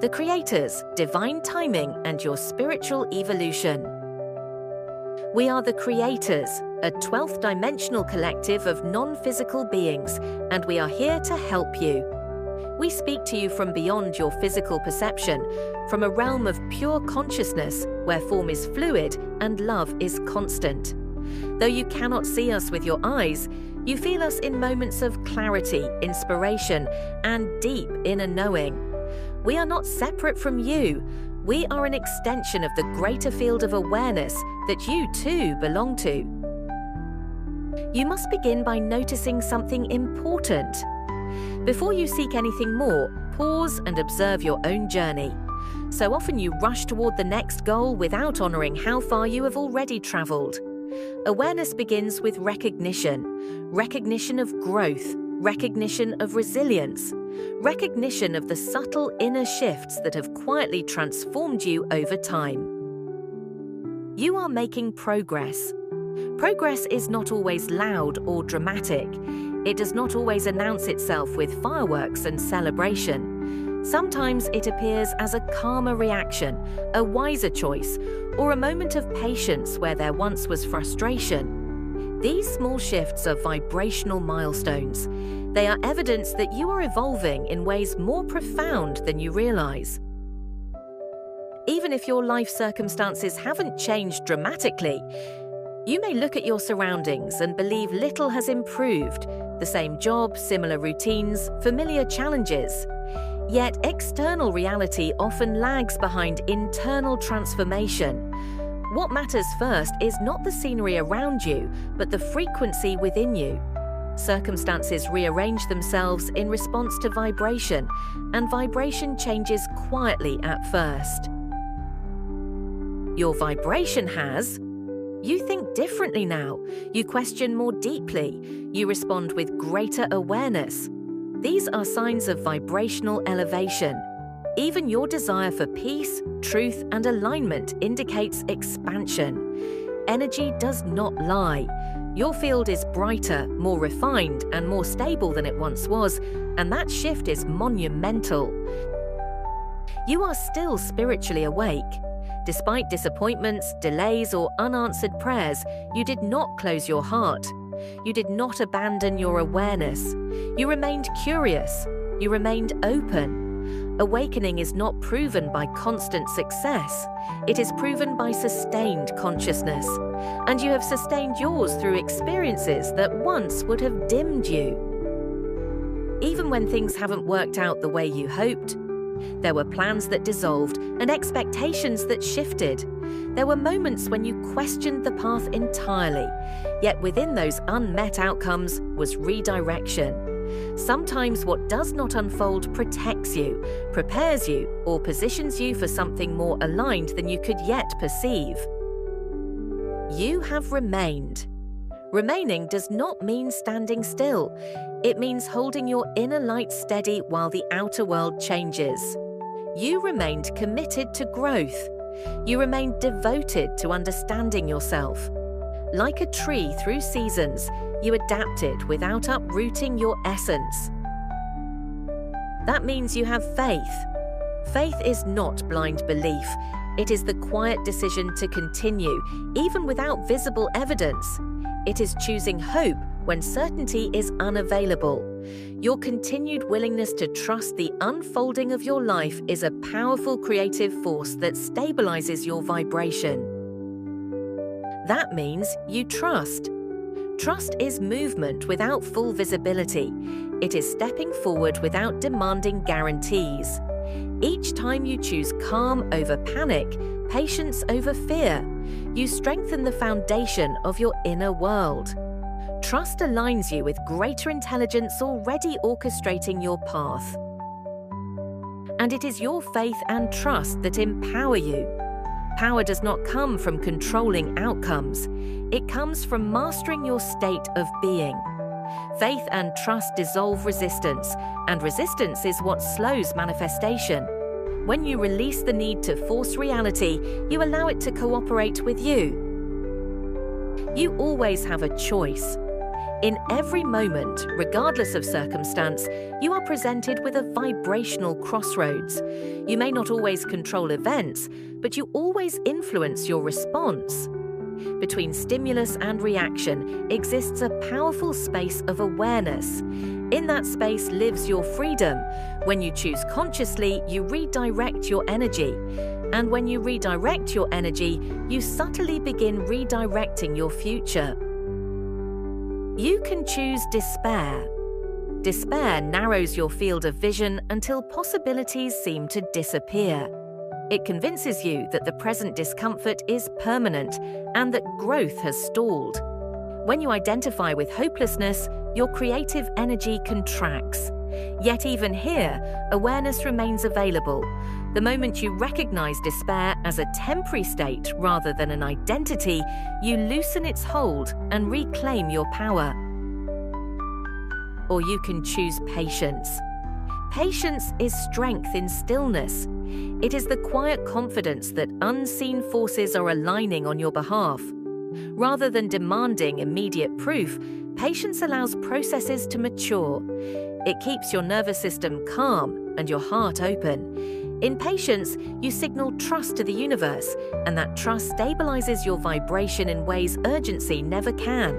the creators, divine timing, and your spiritual evolution. We are the creators, a 12th dimensional collective of non-physical beings, and we are here to help you. We speak to you from beyond your physical perception, from a realm of pure consciousness where form is fluid and love is constant. Though you cannot see us with your eyes, you feel us in moments of clarity, inspiration, and deep inner knowing. We are not separate from you. We are an extension of the greater field of awareness that you too belong to. You must begin by noticing something important. Before you seek anything more, pause and observe your own journey. So often you rush toward the next goal without honoring how far you have already traveled. Awareness begins with recognition of growth, recognition of resilience, recognition of the subtle inner shifts that have quietly transformed you over time. You are making progress. Progress is not always loud or dramatic. It does not always announce itself with fireworks and celebration. Sometimes it appears as a calmer reaction, a wiser choice, or a moment of patience where there once was frustration. These small shifts are vibrational milestones. They are evidence that you are evolving in ways more profound than you realize. Even if your life circumstances haven't changed dramatically, you may look at your surroundings and believe little has improved. The same job, similar routines, familiar challenges. Yet external reality often lags behind internal transformation. What matters first is not the scenery around you, but the frequency within you. Circumstances rearrange themselves in response to vibration, and vibration changes quietly at first. Your vibration has. You think differently now. You question more deeply. You respond with greater awareness. These are signs of vibrational elevation. Even your desire for peace, truth, and alignment indicates expansion. Energy does not lie. Your field is brighter, more refined, and more stable than it once was, and that shift is monumental. You are still spiritually awake. Despite disappointments, delays, or unanswered prayers, you did not close your heart. You did not abandon your awareness. You remained curious. You remained open. Awakening is not proven by constant success. It is proven by sustained consciousness. And you have sustained yours through experiences that once would have dimmed you. Even when things haven't worked out the way you hoped, there were plans that dissolved and expectations that shifted. There were moments when you questioned the path entirely, yet within those unmet outcomes was redirection. Sometimes what does not unfold protects you, prepares you, or positions you for something more aligned than you could yet perceive. You have remained. Remaining does not mean standing still. It means holding your inner light steady while the outer world changes. You remained committed to growth. You remained devoted to understanding yourself. Like a tree through seasons, you adapted without uprooting your essence. That means you have faith. Faith is not blind belief. It is the quiet decision to continue, even without visible evidence. It is choosing hope when certainty is unavailable. Your continued willingness to trust the unfolding of your life is a powerful creative force that stabilizes your vibration. That means you trust. Trust is movement without full visibility. It is stepping forward without demanding guarantees. Each time you choose calm over panic, patience over fear, you strengthen the foundation of your inner world. Trust aligns you with greater intelligence already orchestrating your path. And it is your faith and trust that empower you. Power does not come from controlling outcomes. It comes from mastering your state of being. Faith and trust dissolve resistance, and resistance is what slows manifestation. When you release the need to force reality, you allow it to cooperate with you. You always have a choice. In every moment, regardless of circumstance, you are presented with a vibrational crossroads. You may not always control events, but you always influence your response. Between stimulus and reaction exists a powerful space of awareness. In that space lives your freedom. When you choose consciously, you redirect your energy. And when you redirect your energy, you subtly begin redirecting your future. You can choose despair. Despair narrows your field of vision until possibilities seem to disappear. It convinces you that the present discomfort is permanent and that growth has stalled. When you identify with hopelessness, your creative energy contracts. Yet even here, awareness remains available. The moment you recognize despair as a temporary state rather than an identity, you loosen its hold and reclaim your power. Or you can choose patience. Patience is strength in stillness. It is the quiet confidence that unseen forces are aligning on your behalf. Rather than demanding immediate proof, patience allows processes to mature. It keeps your nervous system calm and your heart open. In patience, you signal trust to the universe, and that trust stabilizes your vibration in ways urgency never can.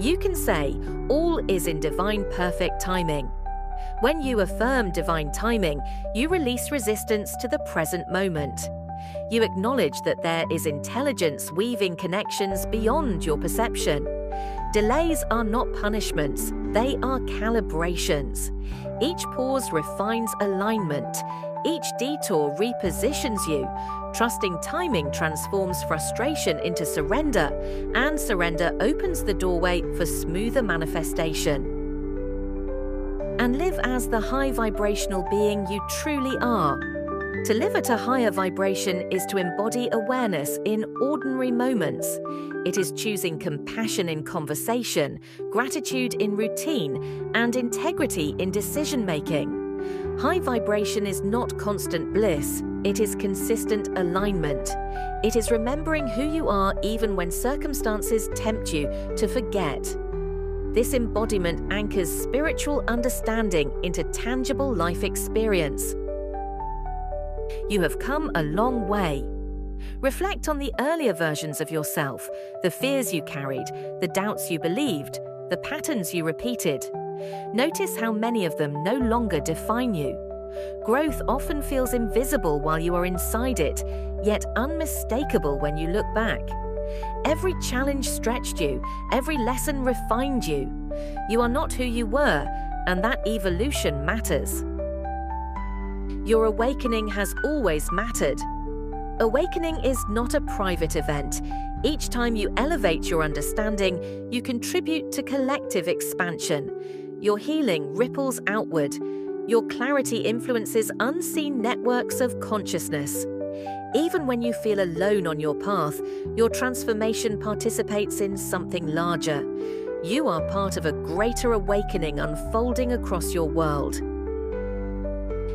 You can say, "All is in divine perfect timing." When you affirm divine timing, you release resistance to the present moment. You acknowledge that there is intelligence weaving connections beyond your perception. Delays are not punishments, they are calibrations. Each pause refines alignment. Each detour repositions you. Trusting timing transforms frustration into surrender, and surrender opens the doorway for smoother manifestation. And live as the high vibrational being you truly are. To live at a higher vibration is to embody awareness in ordinary moments. It is choosing compassion in conversation, gratitude in routine, and integrity in decision-making. High vibration is not constant bliss, it is consistent alignment. It is remembering who you are even when circumstances tempt you to forget. This embodiment anchors spiritual understanding into tangible life experience. You have come a long way. Reflect on the earlier versions of yourself, the fears you carried, the doubts you believed, the patterns you repeated. Notice how many of them no longer define you. Growth often feels invisible while you are inside it, yet unmistakable when you look back. Every challenge stretched you, every lesson refined you. You are not who you were, and that evolution matters. Your awakening has always mattered. Awakening is not a private event. Each time you elevate your understanding, you contribute to collective expansion. Your healing ripples outward. Your clarity influences unseen networks of consciousness. Even when you feel alone on your path, your transformation participates in something larger. You are part of a greater awakening unfolding across your world.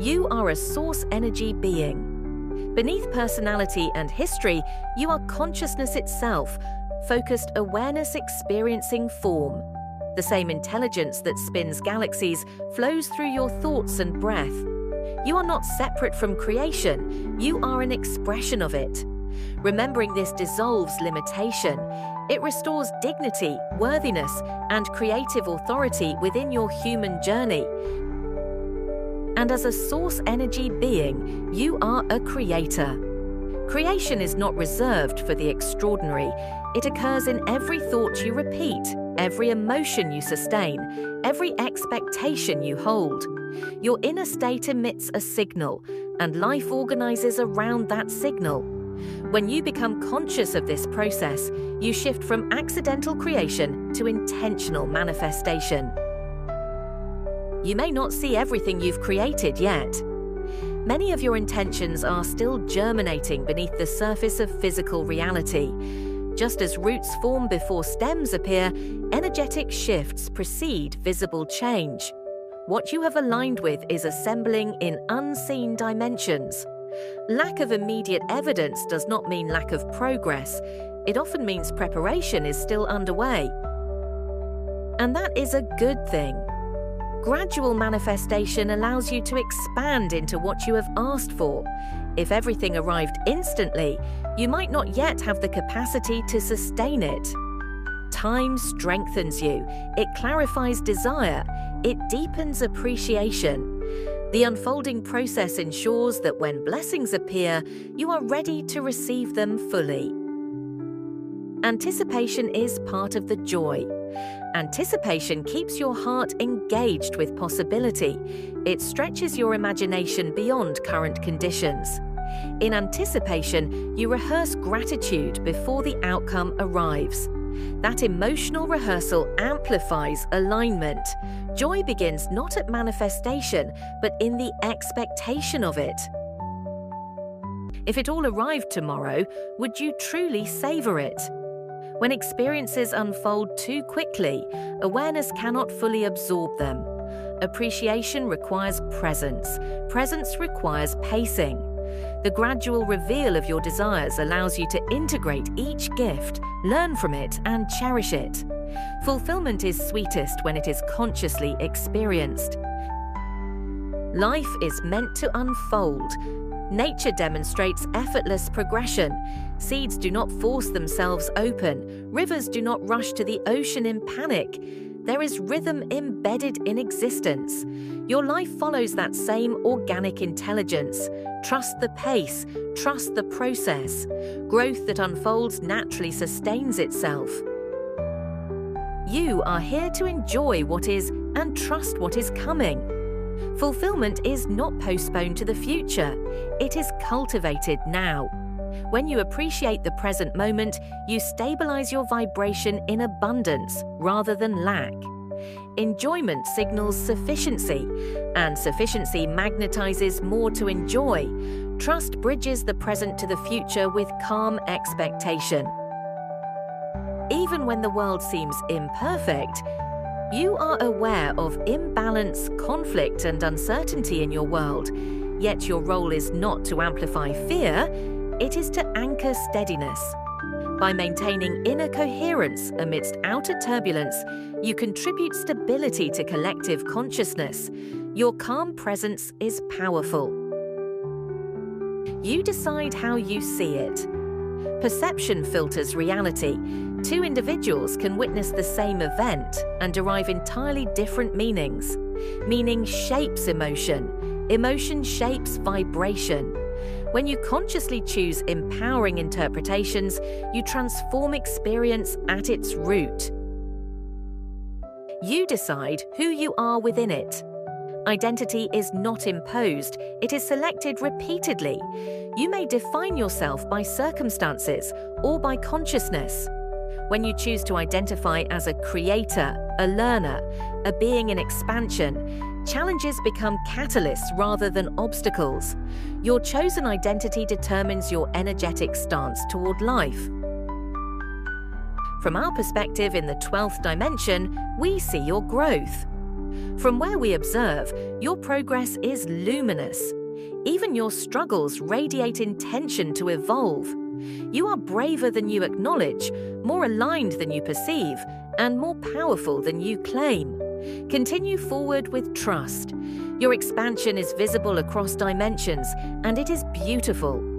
You are a source energy being. Beneath personality and history, you are consciousness itself, focused awareness experiencing form. The same intelligence that spins galaxies flows through your thoughts and breath. You are not separate from creation, you are an expression of it. Remembering this dissolves limitation. It restores dignity, worthiness, and creative authority within your human journey. And as a source energy being, you are a creator. Creation is not reserved for the extraordinary. It occurs in every thought you repeat, every emotion you sustain, every expectation you hold. Your inner state emits a signal, and life organizes around that signal. When you become conscious of this process, you shift from accidental creation to intentional manifestation. You may not see everything you've created yet. Many of your intentions are still germinating beneath the surface of physical reality. Just as roots form before stems appear, energetic shifts precede visible change. What you have aligned with is assembling in unseen dimensions. Lack of immediate evidence does not mean lack of progress. It often means preparation is still underway. And that is a good thing. Gradual manifestation allows you to expand into what you have asked for. If everything arrived instantly, you might not yet have the capacity to sustain it. Time strengthens you, it clarifies desire, it deepens appreciation. The unfolding process ensures that when blessings appear, you are ready to receive them fully. Anticipation is part of the joy. Anticipation keeps your heart engaged with possibility. It stretches your imagination beyond current conditions. In anticipation, you rehearse gratitude before the outcome arrives. That emotional rehearsal amplifies alignment. Joy begins not at manifestation, but in the expectation of it. If it all arrived tomorrow, would you truly savor it? When experiences unfold too quickly, awareness cannot fully absorb them. Appreciation requires presence. Presence requires pacing. The gradual reveal of your desires allows you to integrate each gift, learn from it, and cherish it. Fulfillment is sweetest when it is consciously experienced. Life is meant to unfold. Nature demonstrates effortless progression. Seeds do not force themselves open. Rivers do not rush to the ocean in panic. There is rhythm embedded in existence. Your life follows that same organic intelligence. Trust the pace, trust the process. Growth that unfolds naturally sustains itself. You are here to enjoy what is and trust what is coming. Fulfillment is not postponed to the future. It is cultivated now. When you appreciate the present moment, you stabilize your vibration in abundance rather than lack. Enjoyment signals sufficiency, and sufficiency magnetizes more to enjoy. Trust bridges the present to the future with calm expectation. Even when the world seems imperfect, you are aware of imbalance, conflict, and uncertainty in your world. Yet your role is not to amplify fear, it is to anchor steadiness. By maintaining inner coherence amidst outer turbulence, you contribute stability to collective consciousness. Your calm presence is powerful. You decide how you see it. Perception filters reality. Two individuals can witness the same event and derive entirely different meanings. Meaning shapes emotion. Emotion shapes vibration. When you consciously choose empowering interpretations, you transform experience at its root. You decide who you are within it. Identity is not imposed, it is selected repeatedly. You may define yourself by circumstances or by consciousness. When you choose to identify as a creator, a learner, a being in expansion, challenges become catalysts rather than obstacles. Your chosen identity determines your energetic stance toward life. From our perspective in the 12th dimension, we see your growth. From where we observe, your progress is luminous. Even your struggles radiate intention to evolve. You are braver than you acknowledge, more aligned than you perceive, and more powerful than you claim. Continue forward with trust. Your expansion is visible across dimensions, and it is beautiful.